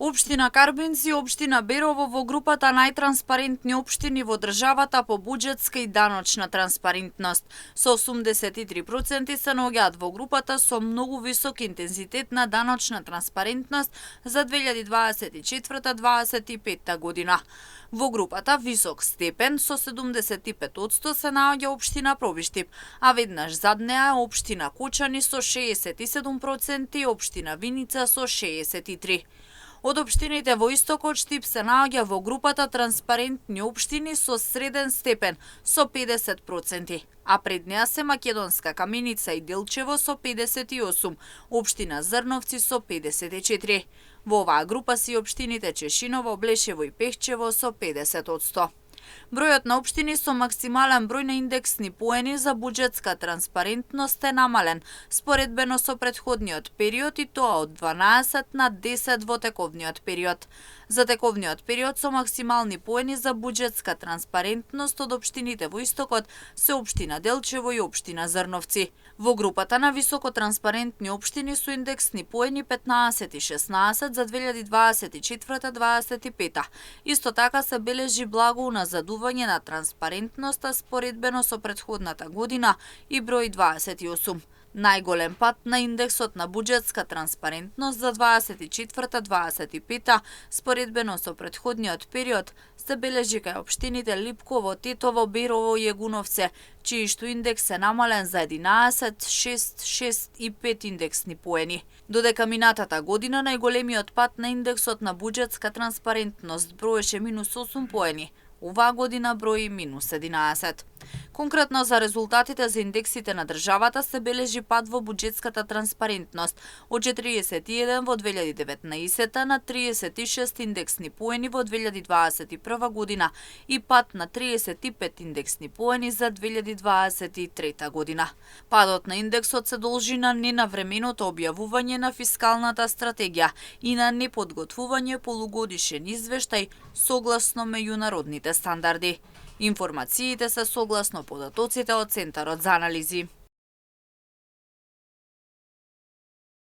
Општина Карбинци и општина Берово во групата најтранспарентни општини во државата по буџетска и даночна транспарентност. Со 83% се наоѓаат во групата со многу висок интензитет на даночна транспарентност за 2024-2025 година. Во групата висок степен со 75% се наоѓа општина Пробиштип, а веднаш зад неа е општина Кочани со 67% и општина Виница со 63%. Од општините во истокот Штип се наоѓа во групата транспарентни општини со среден степен со 50%, а пред неа се Македонска Каменица и Делчево со 58%, општина Зрновци со 54%. Во оваа група се и општините Чешиново, Блешево и Пехчево со 50%. Бројот на општини со максимален број на индексни поени за буџетска транспарентност е намален, споредбено со претходниот период, и тоа од 12 на 10 во тековниот период. За тековниот период со максимални поени за буџетска транспарентност од општините во истокот се општина Делчево и општина Зрновци. Во групата на високо транспарентни општини со индексни поени 15 и 16 за 2024-2025. Исто така се бележи благо уназадување на транспарентноста споредбено со претходната година и број 28. Најголем пат на индексот на буџетска транспарентност за 2024-2025 споредбено со претходниот период се бележи кај општините Липково, Тетово, Берово и Егуновце, чиј што индекс е намален за 11, 6, 6 и 5 индексни поени. Додека минатата година најголемиот пат на индексот на буџетска транспарентност броеше -8 поени, оваа година брои -11. Конкретно за резултатите за индексите на државата се бележи пад во буџетската транспарентност од 41 во 2019 на 36 индексни поени во 2021 година и пад на 35 индексни поени за 2023 година. Падот на индексот се должи на ненавременото објавување на фискалната стратегија и на неподготвување полугодишен извештај согласно меѓународните стандарди. Информациите се согласно податоците од Центарот за анализи.